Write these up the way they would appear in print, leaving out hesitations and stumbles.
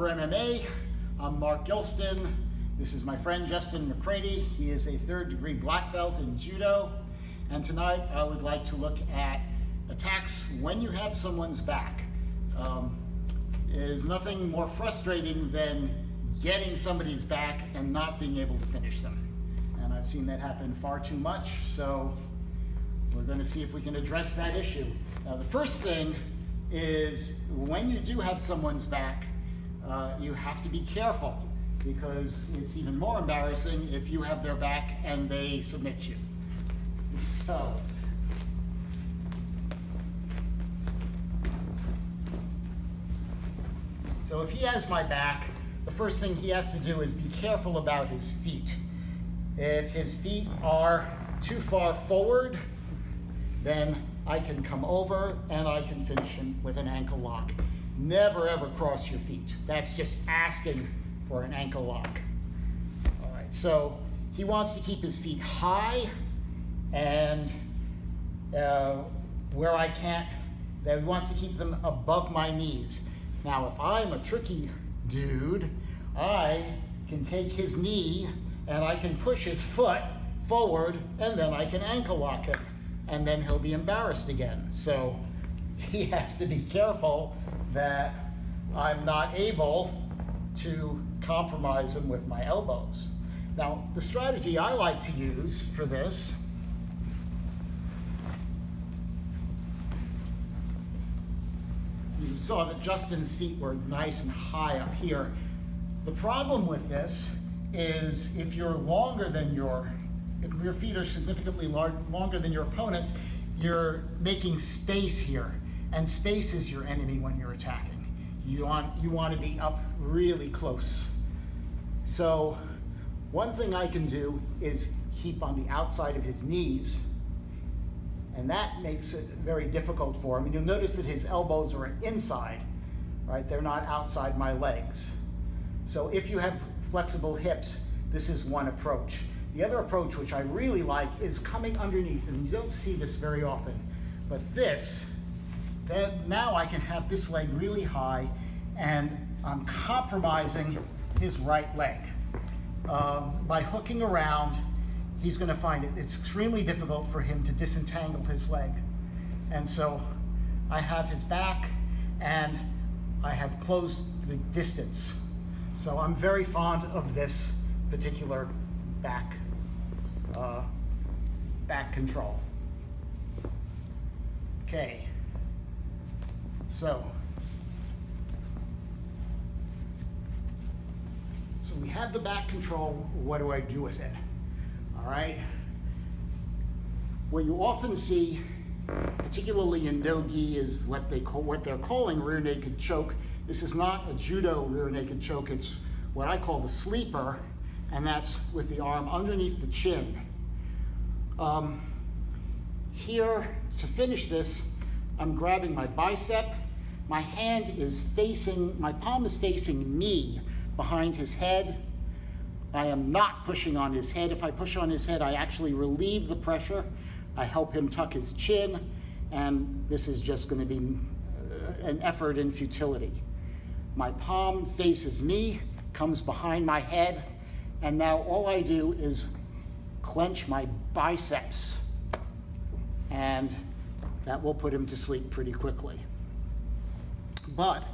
Over MMA. I'm Mark Gilston. This is my friend Justin McCready. He is a third-degree black belt in Judo. And tonight I would like to look at attacks when you have someone's back. Is nothing more frustrating than getting somebody's back and not being able to finish them. And I've seen that happen far too much, so we're going to see if we can address that issue. Now, the first thing is when you do have someone's back, you have to be careful, because it's even more embarrassing if you have their back and they submit you. So if he has my back, the first thing he has to do is be careful about his feet. If his feet are too far forward, then I can come over and I can finish him with an ankle lock. Never ever cross your feet. That's just asking for an ankle lock. All right, so he wants to keep his feet high and where I can't, that he wants to keep them above my knees. Now, if I'm a tricky dude, I can take his knee and I can push his foot forward and then I can ankle lock him, and then he'll be embarrassed again. So he has to be careful that I'm not able to compromise him with my elbows. Now, the strategy I like to use for this you saw that Justin's feet were nice and high up here. The problem with this is if your feet are significantly longer than your opponent's, you're making space here, and space is your enemy when you're attacking. You want to be up really close. So one thing I can do is keep on the outside of his knees, and that makes it very difficult for him. And you'll notice that his elbows are inside, right? They're not outside my legs. So if you have flexible hips, this is one approach. The other approach, which I really like, is coming underneath, and you don't see this very often, but now I can have this leg really high, and I'm compromising his right leg. By hooking around, he's going to find it's extremely difficult for him to disentangle his leg. And so I have his back and I have closed the distance. So I'm very fond of this particular back control. Okay, so we have the back control. What do I do with it? All right. What you often see, particularly in no-gi, is what they're calling rear naked choke. This is not a judo rear naked choke. It's what I call the sleeper, and that's with the arm underneath the chin. Here, to finish this, I'm grabbing my bicep. My palm is facing me behind his head. I am not pushing on his head. If I push on his head, I actually relieve the pressure. I help him tuck his chin, and this is just going to be an effort in futility. My palm faces me, comes behind my head, and now all I do is clench my biceps, and that will put him to sleep pretty quickly. But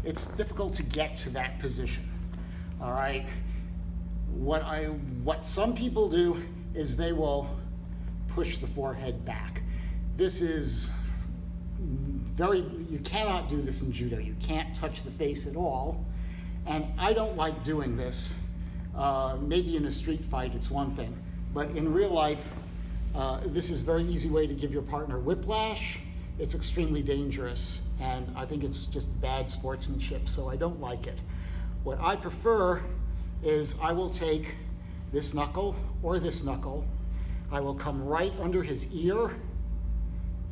it's difficult to get to that position, all right? What some people do is they will push the forehead back. This is you cannot do this in judo. You can't touch the face at all. And I don't like doing this. Maybe in a street fight it's one thing, but in real life, this is a very easy way to give your partner whiplash. It's extremely dangerous, and I think it's just bad sportsmanship, so I don't like it. What I prefer is I will take this knuckle or this knuckle, I will come right under his ear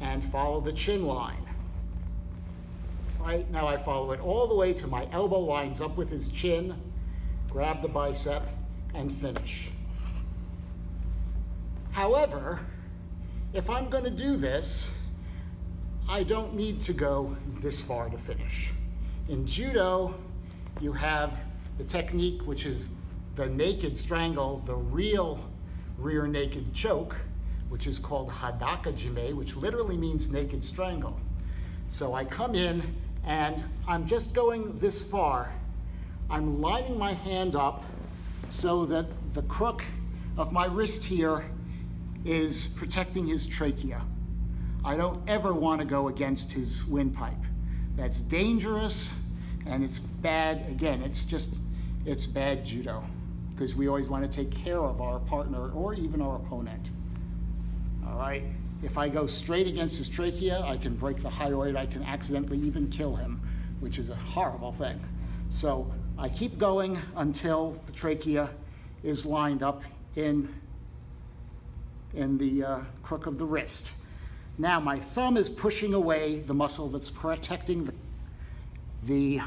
and follow the chin line. Right now I follow it all the way to my elbow lines up with his chin, grab the bicep, and finish. However, if I'm going to do this, I don't need to go this far to finish. In judo, you have the technique, which is the naked strangle, the real rear naked choke, which is called hadaka jime, which literally means naked strangle. So I come in and I'm just going this far. I'm lining my hand up so that the crook of my wrist here is protecting his trachea. I don't ever want to go against his windpipe. That's dangerous and it's bad. Again, it's bad judo because we always want to take care of our partner or even our opponent. All right, if I go straight against his trachea, I can break the hyoid, I can accidentally even kill him, which is a horrible thing. So I keep going until the trachea is lined up in the crook of the wrist. Now my thumb is pushing away the muscle that's protecting the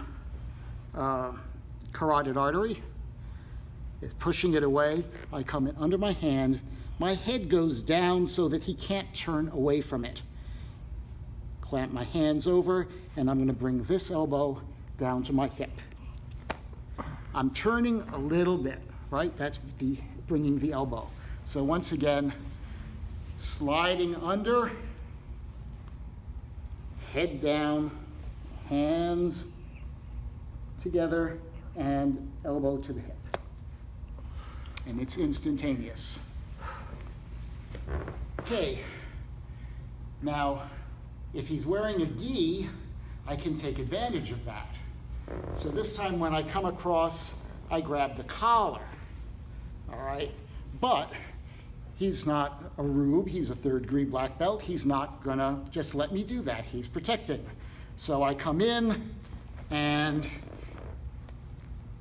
carotid artery. It's pushing it away. I come in under my hand. My head goes down so that he can't turn away from it. Clamp my hands over, and I'm going to bring this elbow down to my hip. I'm turning a little bit, right? That's bringing the elbow. So once again, sliding under, head down, hands together, and elbow to the hip. And it's instantaneous. Okay, now if he's wearing a gi, I can take advantage of that. So this time when I come across, I grab the collar, all right? But he's not a rube, he's a third-degree black belt. He's not gonna just let me do that, he's protecting. So I come in and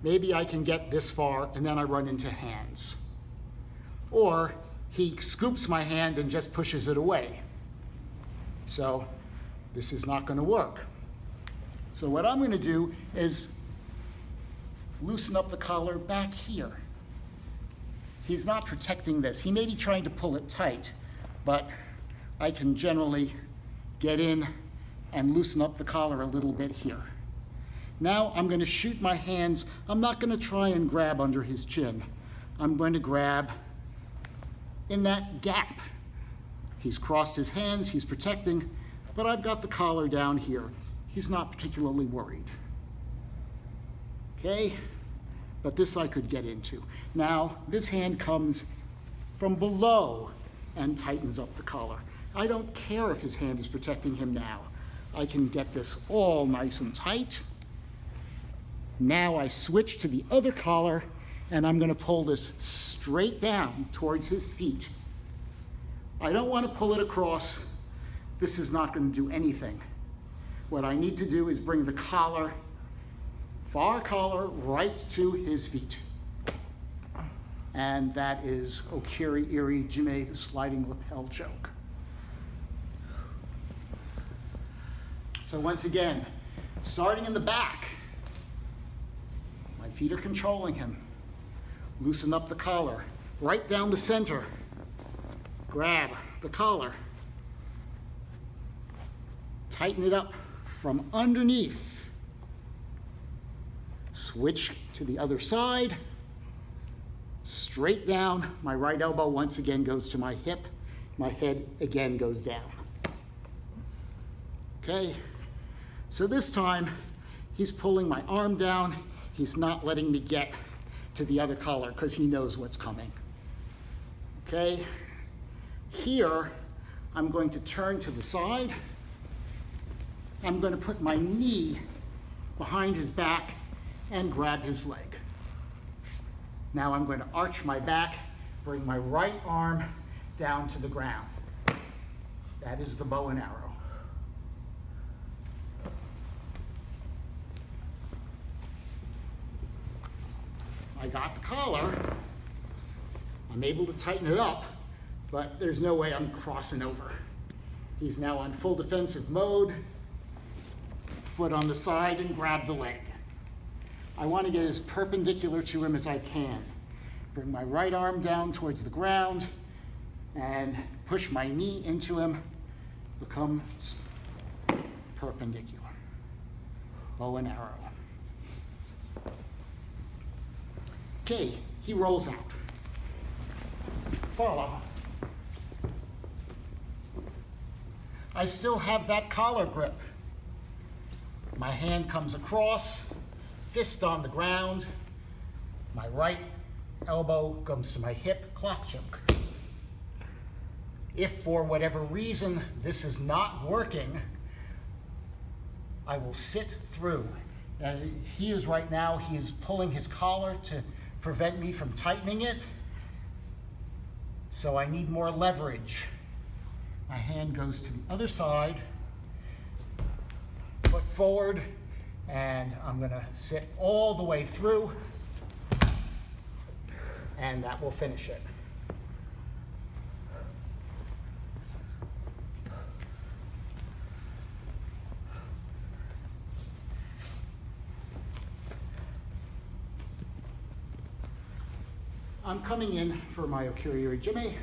maybe I can get this far and then I run into hands. Or he scoops my hand and just pushes it away. So this is not going to work. So what I'm going to do is loosen up the collar back here. He's not protecting this. He may be trying to pull it tight, but I can generally get in and loosen up the collar a little bit here. Now I'm going to shoot my hands. I'm not going to try and grab under his chin. I'm going to grab in that gap. He's crossed his hands, he's protecting, but I've got the collar down here. He's not particularly worried. Okay, but this I could get into. Now, this hand comes from below and tightens up the collar. I don't care if his hand is protecting him now. I can get this all nice and tight. Now I switch to the other collar and I'm gonna pull this straight down towards his feet. I don't wanna pull it across. This is not gonna do anything. What I need to do is bring the collar, far collar, right to his feet. And that is Okiri Iri Jime, the sliding lapel choke. So once again, starting in the back, my feet are controlling him. Loosen up the collar, right down the center. Grab the collar. Tighten it up from underneath. Switch to the other side. Straight down. My right elbow once again goes to my hip. My head again goes down. Okay, so this time he's pulling my arm down. He's not letting me get to the other collar because he knows what's coming. Okay, here I'm going to turn to the side. I'm going to put my knee behind his back and grab his leg. Now I'm going to arch my back, bring my right arm down to the ground. That is the bow and arrow. I got the collar. I'm able to tighten it up, but there's no way I'm crossing over. He's now on full defensive mode. Foot on the side and grab the leg. I want to get as perpendicular to him as I can. Bring my right arm down towards the ground and push my knee into him. Become perpendicular. Bow and arrow. Okay, he rolls out. Follow. I still have that collar grip. My hand comes across, fist on the ground. My right elbow comes to my hip, clock choke. If for whatever reason this is not working, I will sit through. He is right now, he is pulling his collar to prevent me from tightening it. So I need more leverage. My hand goes to the other side, foot forward, and I'm gonna sit all the way through, and that will finish it. I'm coming in for my okiri jime.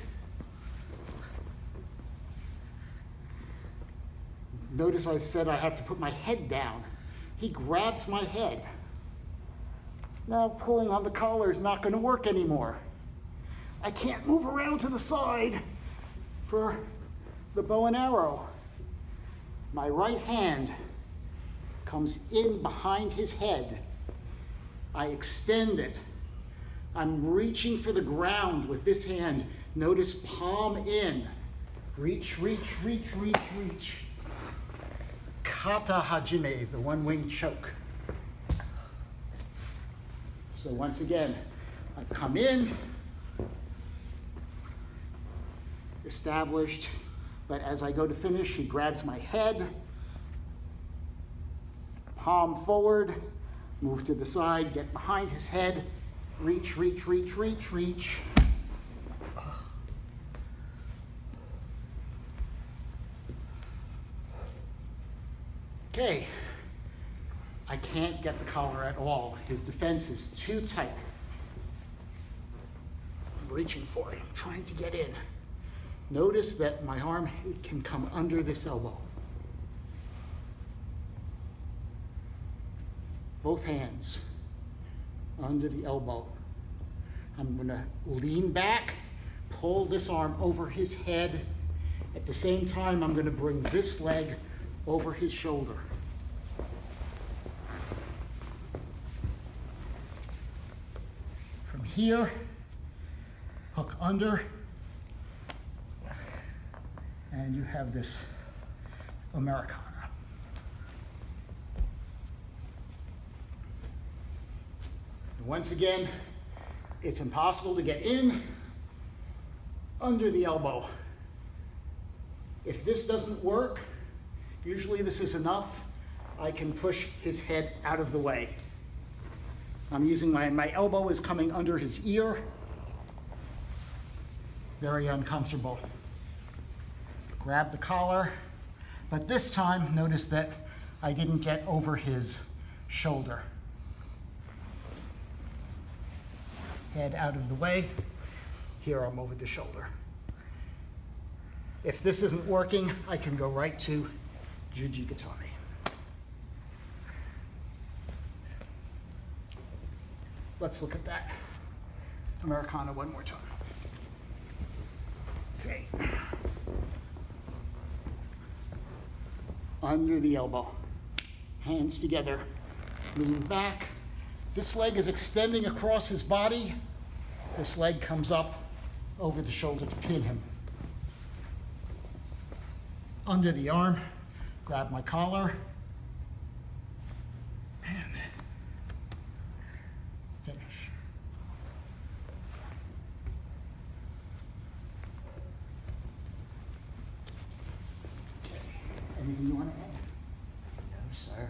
Notice I've said I have to put my head down. He grabs my head. Now pulling on the collar is not going to work anymore. I can't move around to the side for the bow and arrow. My right hand comes in behind his head. I extend it. I'm reaching for the ground with this hand. Notice palm in. Reach, reach, reach, reach, reach. Kata hajime, the one-wing choke. So once again, I've come in, established, but as I go to finish, he grabs my head, palm forward, move to the side, get behind his head, reach, reach, reach, reach, reach. Okay, I can't get the collar at all. His defense is too tight. I'm reaching for it, I'm trying to get in. Notice that my arm can come under this elbow. Both hands under the elbow. I'm gonna lean back, pull this arm over his head. At the same time, I'm gonna bring this leg over his shoulder. From here, hook under, and you have this Americana. Once again, it's impossible to get in under the elbow. If this doesn't work, usually this is enough, I can push his head out of the way. I'm using my elbow is coming under his ear. Very uncomfortable. Grab the collar, but this time, notice that I didn't get over his shoulder. Head out of the way. Here I'm over the shoulder. If this isn't working, I can go right to Jujigatame. Let's look at that Americana one more time. Okay. Under the elbow, hands together, lean back. This leg is extending across his body. This leg comes up over the shoulder to pin him. Under the arm, grab my collar, and finish. Anything you want to add? No, sir.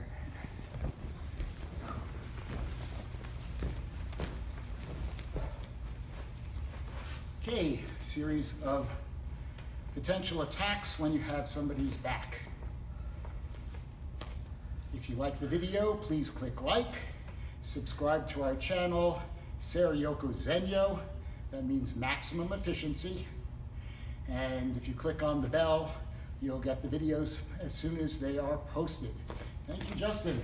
Okay, series of potential attacks when you have somebody's back. If you like the video, please click like, subscribe to our channel, Seryoko Zenyo, that means maximum efficiency. And if you click on the bell, you'll get the videos as soon as they are posted. Thank you, Justin.